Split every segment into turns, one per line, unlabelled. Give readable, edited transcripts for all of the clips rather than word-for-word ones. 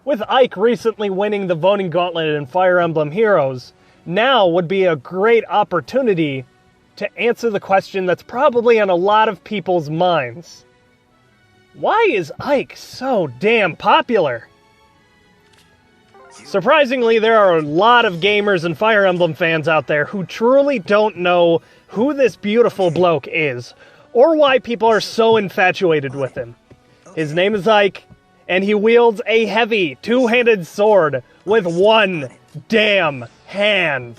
With Ike recently winning the Voting Gauntlet in Fire Emblem Heroes, now would be a great opportunity to answer the question that's probably on a lot of people's minds. Why is Ike so damn popular? Surprisingly, there are a lot of gamers and Fire Emblem fans out there who truly don't know who this beautiful bloke is, or why people are so infatuated with him. His name is Ike, and he wields a heavy, two-handed sword with one damn hand.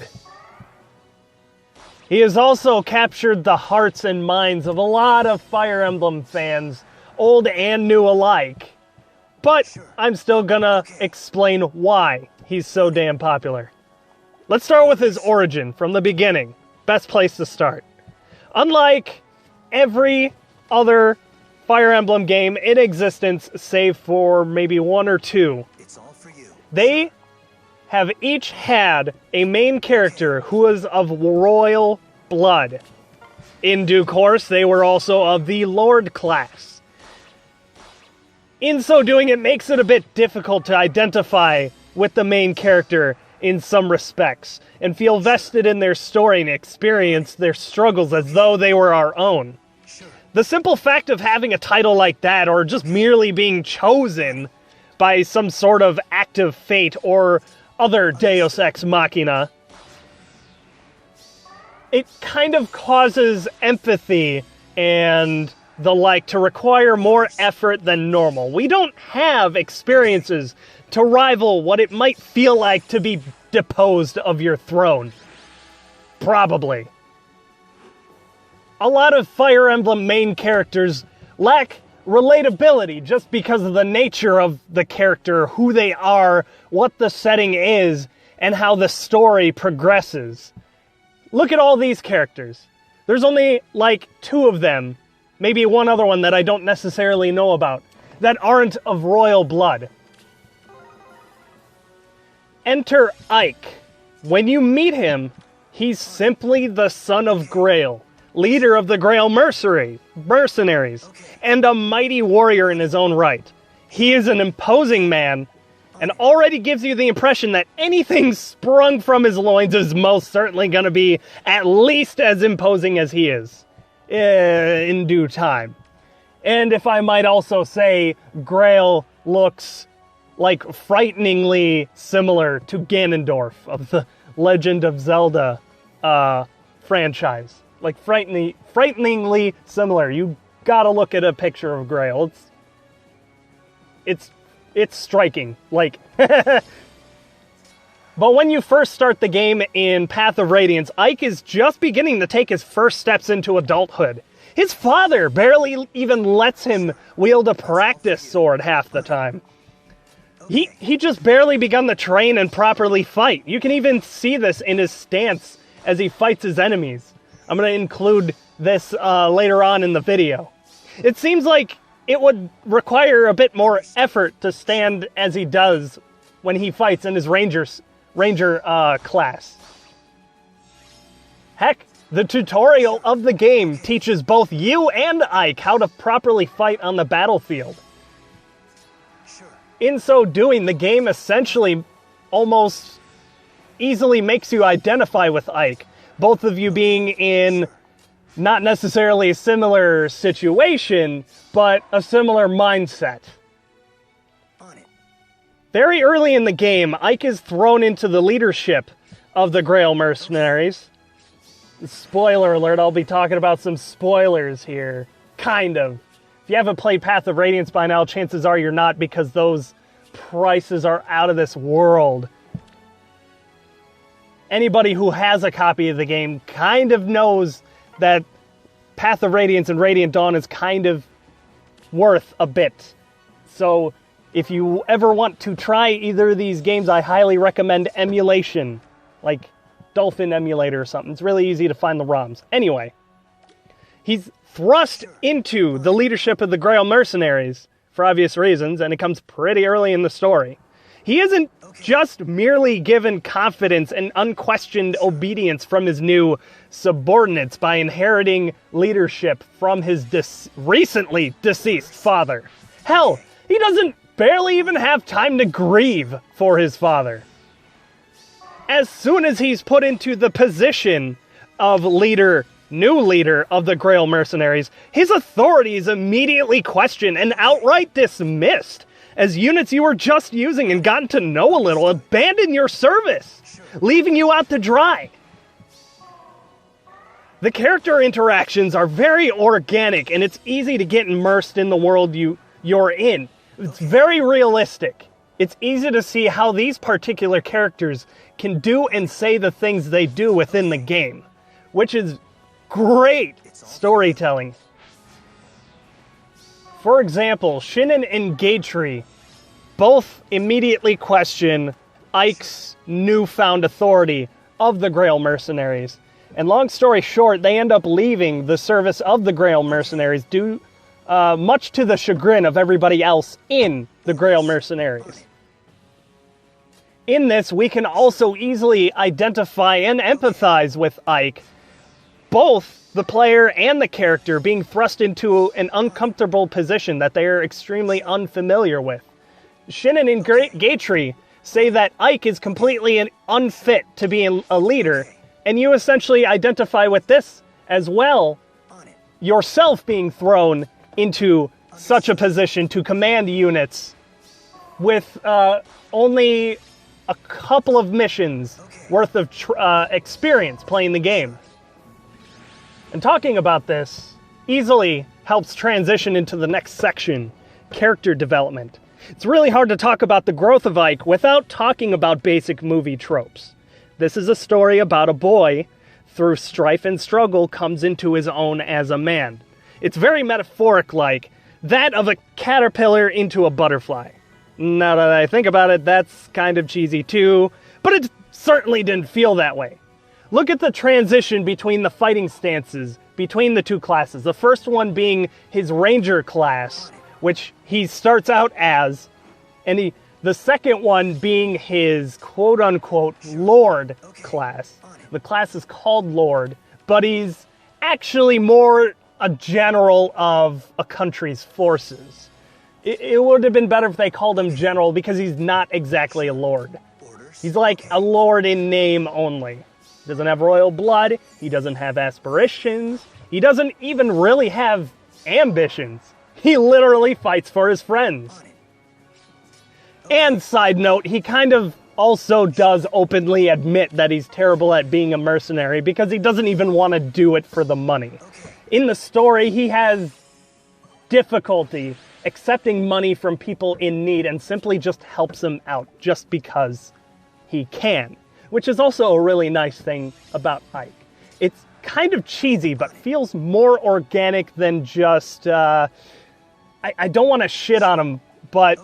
He has also captured the hearts and minds of a lot of Fire Emblem fans, old and new alike. But I'm still gonna explain why he's so damn popular. Let's start with his origin from the beginning. Best place to start. Unlike every other Fire Emblem game in existence, save for maybe one or two, they have each had a main character who was of royal blood. In due course, they were also of the Lord class. In so doing, it makes it a bit difficult to identify with the main character in some respects, and feel vested in their story and experience their struggles as though they were our own. The simple fact of having a title like that, or just merely being chosen by some sort of act of fate or other deus ex machina, it kind of causes empathy and the like to require more effort than normal. We don't have experiences to rival what it might feel like to be deposed of your throne. Probably. A lot of Fire Emblem main characters lack relatability just because of the nature of the character, who they are, what the setting is, and how the story progresses. Look at all these characters. There's only like two of them, maybe one other one that I don't necessarily know about, that aren't of royal blood. Enter Ike. When you meet him, he's simply the son of Grail, leader of the Grail mercenaries, and a mighty warrior in his own right. He is an imposing man, and already gives you the impression that anything sprung from his loins is most certainly going to be at least as imposing as he is, in due time. And if I might also say, Grail looks like frighteningly similar to Ganondorf of the Legend of Zelda franchise. Like frighteningly similar. You gotta look at a picture of Grail. It's striking. Like, but when you first start the game in Path of Radiance, Ike is just beginning to take his first steps into adulthood. His father barely even lets him wield a practice sword half the time. He just barely begun to train and properly fight. You can even see this in his stance as he fights his enemies. I'm going to include this later on in the video. It seems like it would require a bit more effort to stand as he does when he fights in his ranger class. Heck, the tutorial of the game teaches both you and Ike how to properly fight on the battlefield. In so doing, the game essentially almost easily makes you identify with Ike, both of you being in not necessarily a similar situation, but a similar mindset. Very early in the game, Ike is thrown into the leadership of the Grail mercenaries. Spoiler alert, I'll be talking about some spoilers here. Kind of. If you haven't played Path of Radiance by now, chances are you're not, because those prices are out of this world. Anybody who has a copy of the game kind of knows that Path of Radiance and Radiant Dawn is kind of worth a bit. So if you ever want to try either of these games, I highly recommend emulation, like Dolphin Emulator or something. It's really easy to find the ROMs. Anyway, he's thrust into the leadership of the Grail mercenaries for obvious reasons, and it comes pretty early in the story. He isn't just merely given confidence and unquestioned obedience from his new subordinates by inheriting leadership from his recently deceased father. Hell, he doesn't barely even have time to grieve for his father. As soon as he's put into the position of new leader of the Grail mercenaries, his authority is immediately questioned and outright dismissed, as units you were just using and gotten to know a little abandon your service, leaving you out to dry. The character interactions are very organic, and it's easy to get immersed in the world you're in. It's very realistic. It's easy to see how these particular characters can do and say the things they do within the game, which is great storytelling. For example, Shinnon and Gatry both immediately question Ike's newfound authority of the Grail mercenaries. And long story short, they end up leaving the service of the Grail mercenaries due much to the chagrin of everybody else in the Grail mercenaries. In this, we can also easily identify and empathize with Ike, both the player and the character being thrust into an uncomfortable position that they are extremely unfamiliar with. Shinnon and Gatry say that Ike is completely unfit to be a leader, and you essentially identify with this as well, yourself being thrown into such a position to command units with only a couple of missions worth of experience playing the game. And talking about this easily helps transition into the next section, character development. It's really hard to talk about the growth of Ike without talking about basic movie tropes. This is a story about a boy, through strife and struggle, comes into his own as a man. It's very metaphoric-like, that of a caterpillar into a butterfly. Now that I think about it, that's kind of cheesy too, but it certainly didn't feel that way. Look at the transition between the fighting stances between the two classes. The first one being his ranger class, which he starts out as, and the second one being his quote-unquote Lord class. The class is called Lord, but he's actually more a general of a country's forces. It would have been better if they called him general, because he's not exactly a lord. He's like a lord in name only. He doesn't have royal blood, he doesn't have aspirations, he doesn't even really have ambitions. He literally fights for his friends. And side note, he kind of also does openly admit that he's terrible at being a mercenary because he doesn't even want to do it for the money. In the story, he has difficulty accepting money from people in need and simply just helps them out just because he can, which is also a really nice thing about Ike. It's kind of cheesy, but feels more organic than just, I don't want to shit on him, but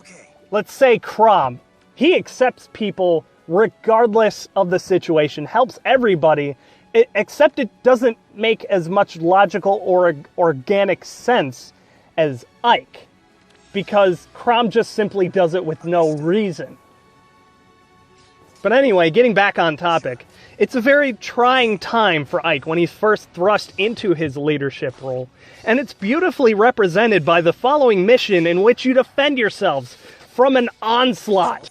let's say Crom. He accepts people regardless of the situation, helps everybody, except it doesn't make as much logical or organic sense as Ike, because Crom just simply does it with no reason. But anyway, getting back on topic, it's a very trying time for Ike when he's first thrust into his leadership role, and it's beautifully represented by the following mission in which you defend yourselves from an onslaught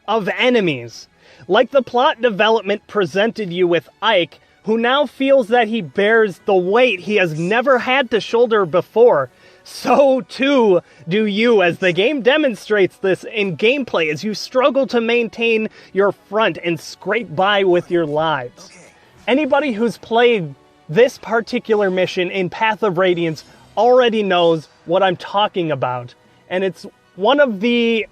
of enemies. Like the plot development presented you with Ike, who now feels that he bears the weight he has never had to shoulder before, so too do you, as the game demonstrates this in gameplay as you struggle to maintain your front and scrape by with your lives. Anybody who's played this particular mission in Path of Radiance already knows what I'm talking about, and it's one of the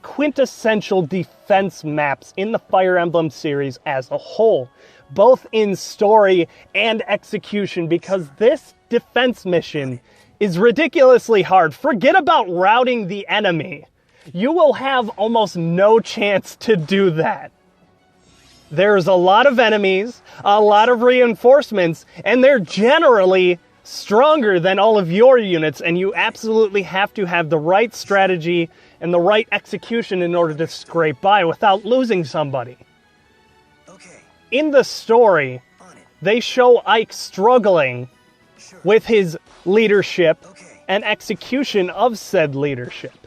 quintessential defense maps in the Fire Emblem series as a whole, both in story and execution, because this defense mission is ridiculously hard. Forget about routing the enemy. You will have almost no chance to do that. There's a lot of enemies, a lot of reinforcements, and they're generally stronger than all of your units, and you absolutely have to have the right strategy and the right execution in order to scrape by without losing somebody. In the story, they show Ike struggling with his leadership and execution of said leadership.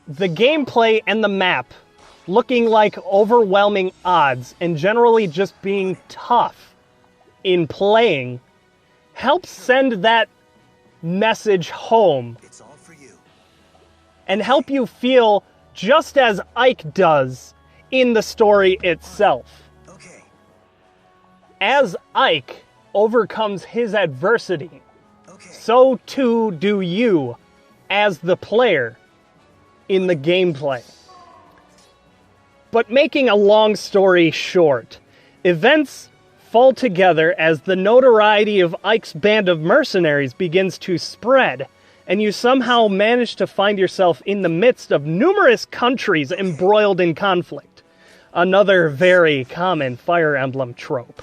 the gameplay and the map looking like overwhelming odds and generally just being tough in playing helps send that message home and help you feel just as Ike does in the story itself. As Ike overcomes his adversity, so too do you as the player in the gameplay. But making a long story short, events fall together as the notoriety of Ike's band of mercenaries begins to spread, and you somehow manage to find yourself in the midst of numerous countries embroiled in conflict. Another very common Fire Emblem trope.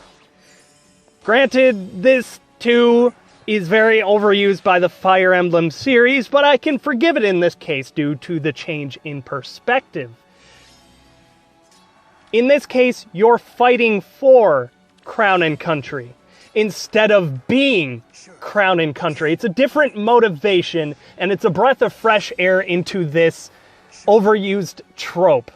Granted, this too is very overused by the Fire Emblem series, but I can forgive it in this case due to the change in perspective. In this case, you're fighting for Crown and Country instead of being Crown and Country. It's a different motivation, and it's a breath of fresh air into this overused trope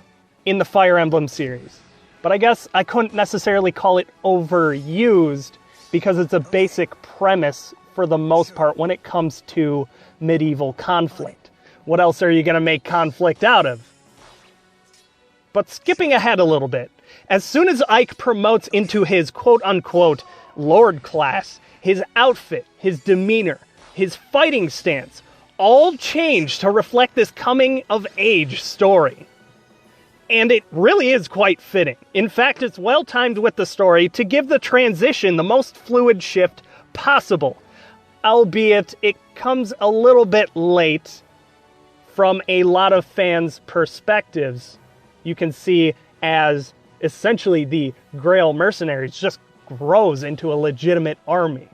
in the Fire Emblem series. But I guess I couldn't necessarily call it overused because it's a basic premise for the most part when it comes to medieval conflict. What else are you going to make conflict out of? But skipping ahead a little bit, as soon as Ike promotes into his quote-unquote Lord class, his outfit, his demeanor, his fighting stance, all change to reflect this coming-of-age story. And it really is quite fitting. In fact, it's well-timed with the story to give the transition the most fluid shift possible, albeit it comes a little bit late from a lot of fans' perspectives. You can see as essentially the Grail mercenaries just grows into a legitimate army.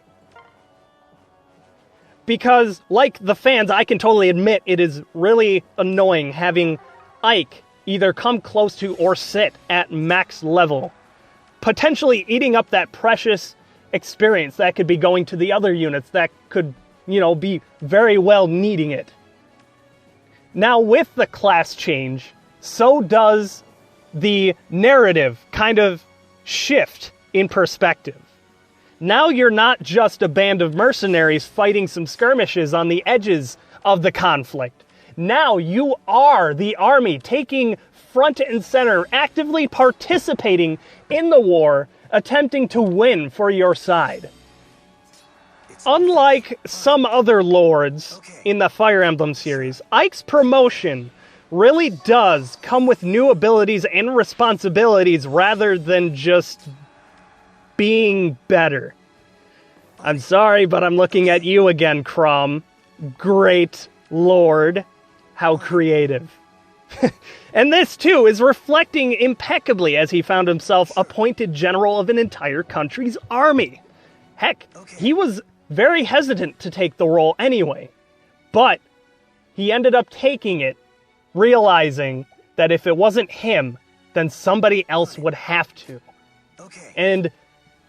Because, like the fans, I can totally admit it is really annoying having Ike either come close to or sit at max level, potentially eating up that precious experience that could be going to the other units that could, be very well needing it. Now, with the class change, so does the narrative kind of shift in perspective. Now you're not just a band of mercenaries fighting some skirmishes on the edges of the conflict. Now you are the army taking front and center, actively participating in the war, attempting to win for your side. Unlike some other lords in the Fire Emblem series, Ike's promotion really does come with new abilities and responsibilities rather than just being better. I'm sorry, but I'm looking at you again, Crom. Great Lord. How creative. And this, too, is reflecting impeccably as he found himself appointed general of an entire country's army. Heck, he was very hesitant to take the role anyway, but he ended up taking it, realizing that if it wasn't him, then somebody else would have to. And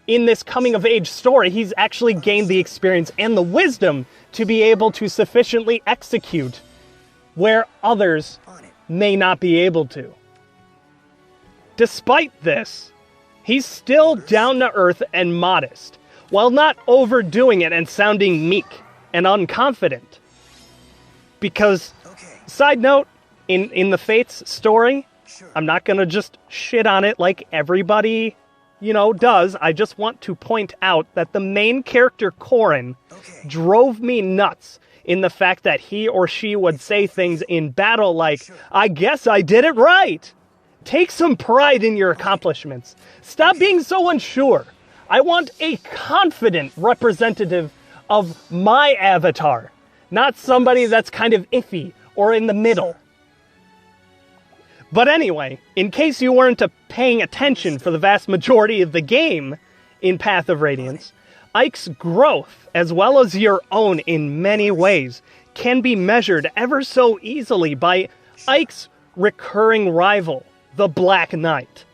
in this coming-of-age story, he's actually gained the experience and the wisdom to be able to sufficiently execute where others may not be able to. Despite this, he's still down-to-earth and modest, while not overdoing it and sounding meek and unconfident. Because, side note, in the Fates story, I'm not going to just shit on it like everybody, does. I just want to point out that the main character, Corrin, drove me nuts in the fact that he or she would say things in battle like, I guess I did it right. Take some pride in your accomplishments. Stop being so unsure. I want a confident representative of my avatar, not somebody that's kind of iffy or in the middle. But anyway, in case you weren't paying attention for the vast majority of the game in Path of Radiance, Ike's growth, as well as your own in many ways, can be measured ever so easily by Ike's recurring rival, the Black Knight.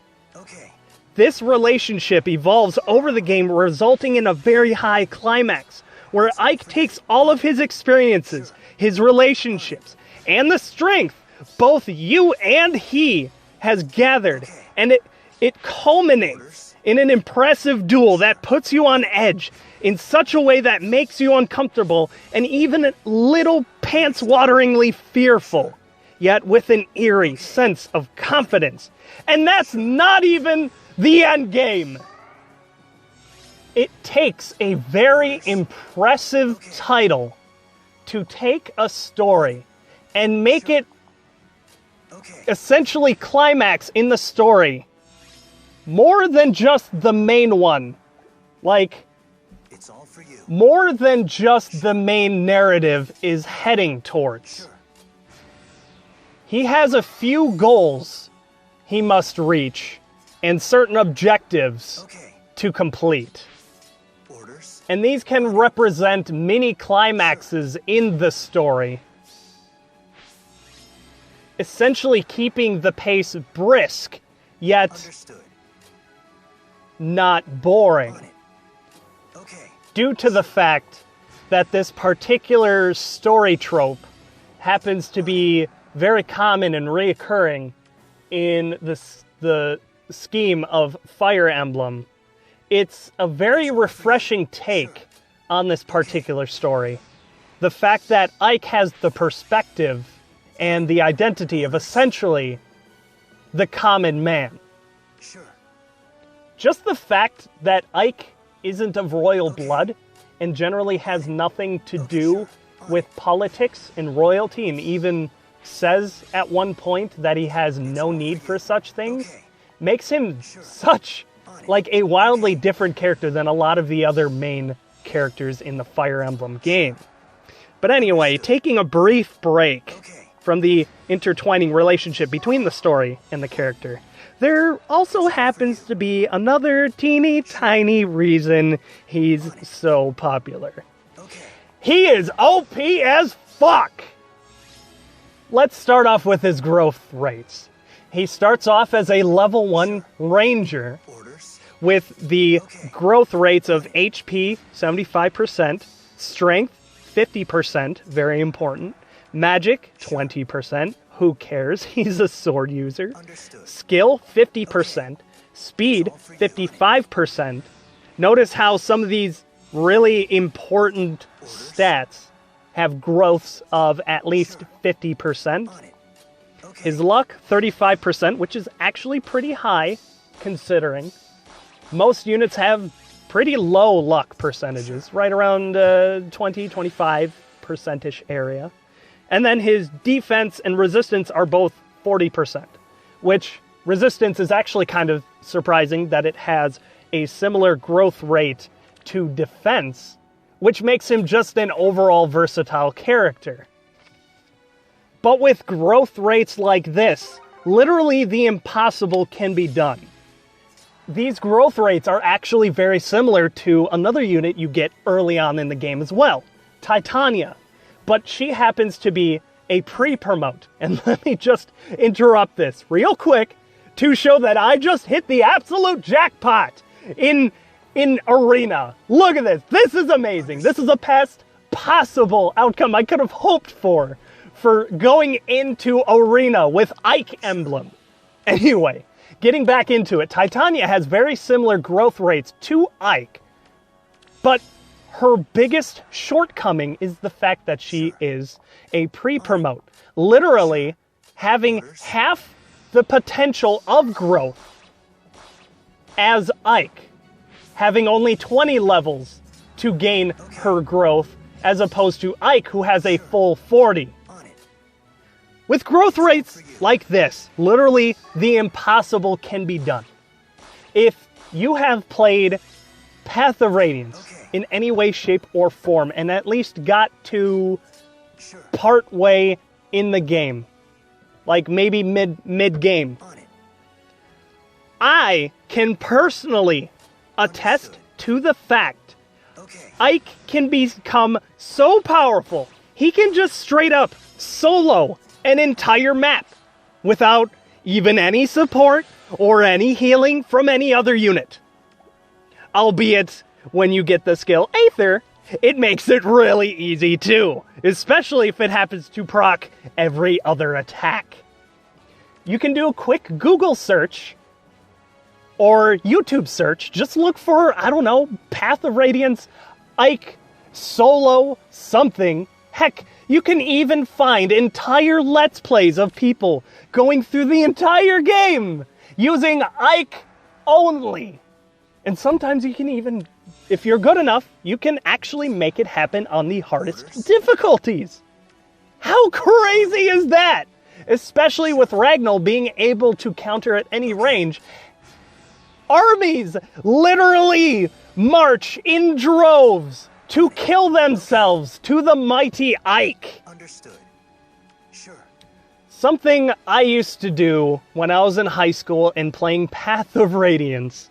This relationship evolves over the game, resulting in a very high climax, where Ike takes all of his experiences, his relationships, and the strength both you and he has gathered, and it culminates in an impressive duel that puts you on edge in such a way that makes you uncomfortable and even a little pants-wateringly fearful, yet with an eerie sense of confidence. And that's not even the end game. It takes a very impressive title to take a story and make it essentially climax in the story more than just the main one. Like,
It's all for you.
more than just the main narrative is heading towards.
Sure.
He has a few goals he must reach and certain objectives
Okay.
to complete.
Orders.
And these can represent mini climaxes in the story, essentially keeping the pace brisk, yet
Understood.
not boring,
On it. Okay.
due to the fact that this particular story trope happens to be very common and reoccurring in the scheme of Fire Emblem. It's a very refreshing take on this particular story. The fact that Ike has the perspective and the identity of essentially the common man.
Sure.
Just the fact that Ike isn't of royal blood and generally has nothing to do with politics and royalty, and even says at one point that he has no need for such things,
Okay.
makes him such like a wildly different character than a lot of the other main characters in the Fire Emblem game. But anyway, taking a brief break
Okay.
from the intertwining relationship between the story and the character, there also happens to be another teeny tiny reason he's so popular.
Okay.
He is OP as fuck! Let's start off with his growth rates. He starts off as a level 1 ranger
Orders.
with the growth rates of HP 75%, strength 50%, very important, magic 20%, who cares, he's a sword user,
Understood.
skill 50%, speed 55%. Notice how some of these really important stats have growths of at least 50%.
On it. Okay.
His luck, 35%, which is actually pretty high, considering. Most units have pretty low luck percentages, right around 20-25%-ish area. And then his defense and resistance are both 40%, which resistance is actually kind of surprising that it has a similar growth rate to defense, which makes him just an overall versatile character. But with growth rates like this, literally the impossible can be done. These growth rates are actually very similar to another unit you get early on in the game as well, Titania. But she happens to be a pre-promote. And let me just interrupt this real quick to show that I just hit the absolute jackpot in Arena. Look at this. This is amazing. This is the best possible outcome I could have hoped for going into Arena with Ike Emblem. Anyway, getting back into it, Titania has very similar growth rates to Ike, but her biggest shortcoming is the fact that she is a pre-promote, literally having half the potential of growth as Ike, having only 20 levels to gain her growth, as opposed to Ike, who has a full 40.
On it.
With growth rates like this, literally the impossible can be done. If you have played Path of Radiance in any way, shape, or form, and at least got to
Sure.
part way in the game, like maybe mid-game,
On it.
I can personally attest to the fact
Okay.
Ike can become so powerful, he can just straight up solo an entire map without even any support or any healing from any other unit. Albeit, when you get the skill Aether, it makes it really easy too, especially if it happens to proc every other attack. You can do a quick Google search or YouTube search. Just look for, I don't know, Path of Radiance, Ike, solo, something. Heck, you can even find entire Let's Plays of people going through the entire game using Ike only. And sometimes you can even, if you're good enough, you can actually make it happen on the hardest difficulties. How crazy is that? Especially with Ragnall being able to counter at any range. Armies literally march in droves to kill themselves to the mighty Ike.
Understood. Sure.
Something I used to do when I was in high school and playing Path of Radiance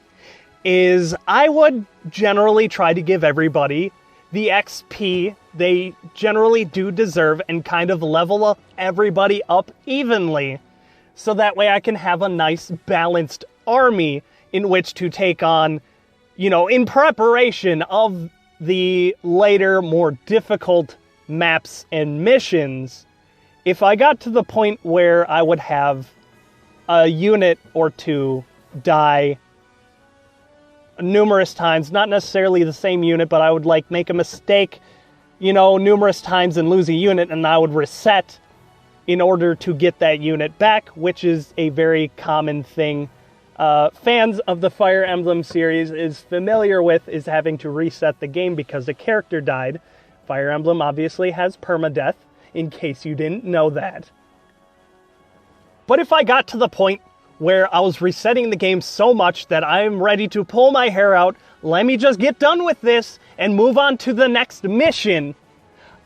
is I would generally try to give everybody the XP they generally do deserve and kind of level everybody up evenly, so that way I can have a nice balanced army in which to take on, in preparation of the later, more difficult maps and missions. If I got to the point where I would have a unit or two die numerous times, not necessarily the same unit, but I would make a mistake, numerous times and lose a unit, and I would reset in order to get that unit back, which is a very common thing fans of the Fire Emblem series is familiar with, is having to reset the game because a character died. Fire Emblem obviously has permadeath, in case you didn't know that. But if I got to the point where I was resetting the game so much that I'm ready to pull my hair out, let me just get done with this and move on to the next mission,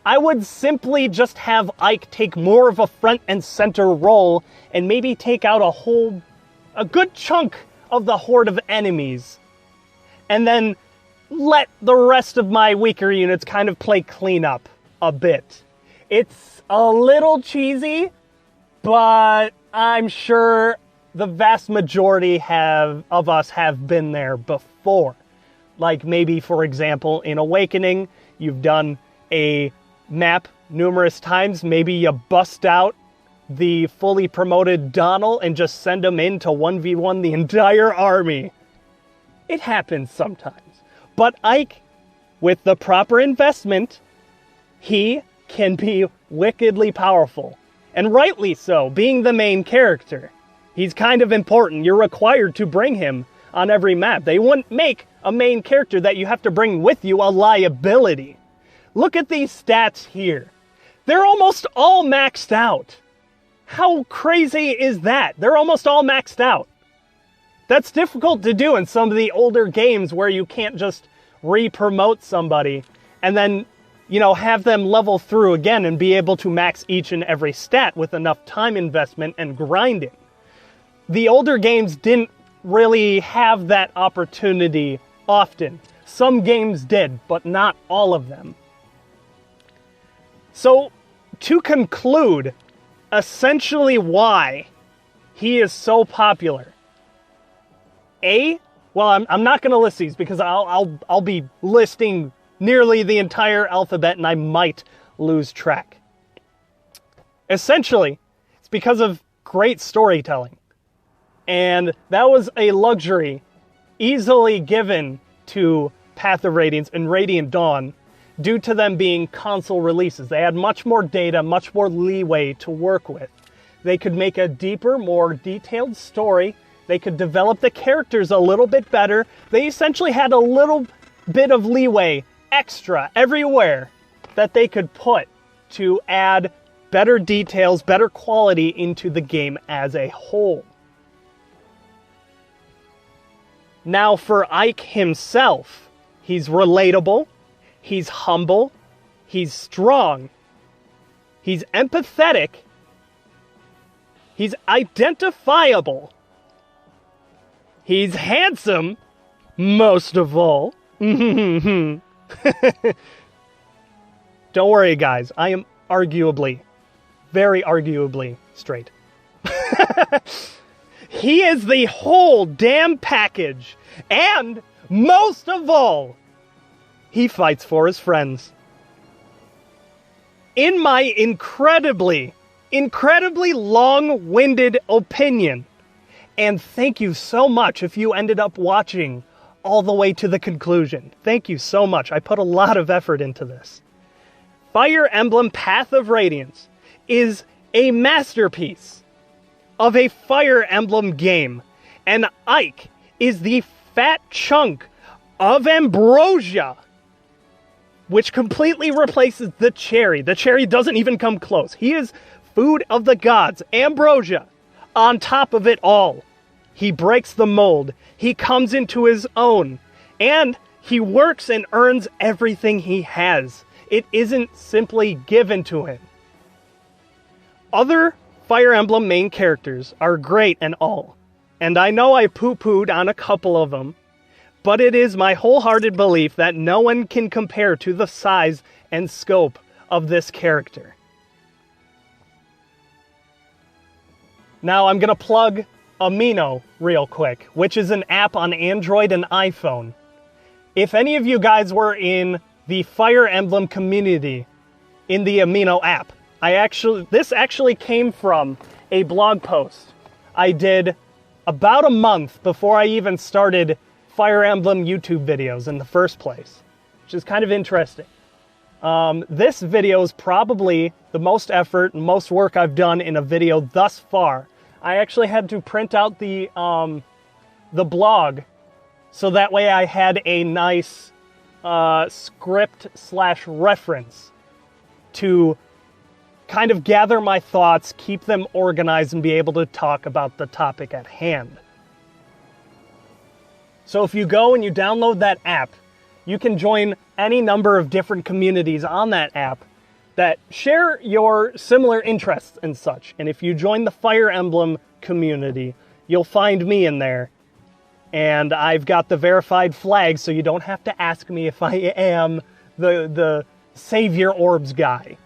I would simply just have Ike take more of a front and center role and maybe take out a good chunk of the horde of enemies, and then let the rest of my weaker units kind of play cleanup a bit. It's a little cheesy, but I'm sure the vast majority of us have been there before. Like maybe, for example, in Awakening, you've done a map numerous times. Maybe you bust out the fully promoted Donald and just send him in to 1v1 the entire army. It happens sometimes. But Ike, with the proper investment, he can be wickedly powerful. And rightly so, being the main character. He's kind of important. You're required to bring him on every map. They wouldn't make a main character that you have to bring with you a liability. Look at these stats here. They're almost all maxed out. How crazy is that? They're almost all maxed out. That's difficult to do in some of the older games where you can't just re-promote somebody and then, have them level through again and be able to max each and every stat with enough time investment and grinding. The older games didn't really have that opportunity often. Some games did, but not all of them. So, to conclude, essentially why he is so popular. I'm not going to list these because I'll be listing nearly the entire alphabet and I might lose track. Essentially, it's because of great storytelling. And that was a luxury easily given to Path of Radiance and Radiant Dawn due to them being console releases. They had much more data, much more leeway to work with. They could make a deeper, more detailed story. They could develop the characters a little bit better. They essentially had a little bit of leeway extra everywhere that they could put to add better details, better quality into the game as a whole. Now for Ike himself, he's relatable, he's humble, he's strong, he's empathetic, he's identifiable, he's handsome, most of all. Don't worry, guys, I am very arguably straight. He is the whole damn package. And most of all, he fights for his friends. In my incredibly long-winded opinion, and thank you so much if you ended up watching all the way to the conclusion. Thank you so much. I put a lot of effort into this. Fire Emblem Path of Radiance is a masterpiece of a Fire Emblem game, and Ike is the fat chunk of ambrosia, which completely replaces the cherry. The cherry doesn't even come close. He is food of the gods, ambrosia, on top of it all. He breaks the mold, he comes into his own, and he works and earns everything he has. It isn't simply given to him. Other Fire Emblem main characters are great and all, and I know I poo-pooed on a couple of them, but it is my wholehearted belief that no one can compare to the size and scope of this character. Now I'm going to plug Amino real quick, which is an app on Android and iPhone. If any of you guys were in the Fire Emblem community in the Amino app, this actually came from a blog post I did about a month before I even started Fire Emblem YouTube videos in the first place, which is kind of interesting. This video is probably the most effort and most work I've done in a video thus far. I actually had to print out the blog so that way I had a nice script/reference to kind of gather my thoughts, keep them organized, and be able to talk about the topic at hand. So if you go and you download that app, you can join any number of different communities on that app that share your similar interests and such. And if you join the Fire Emblem community, you'll find me in there. And I've got the verified flag, so you don't have to ask me if I am the Savior Orbs guy.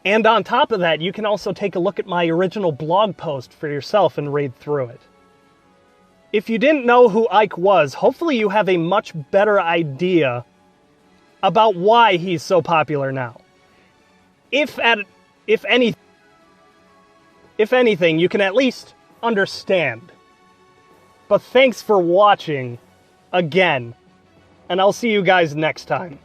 And on top of that, you can also take a look at my original blog post for yourself and read through it. If you didn't know who Ike was, hopefully you have a much better idea about why he's so popular now. If anything, you can at least understand. But thanks for watching again, and I'll see you guys next time.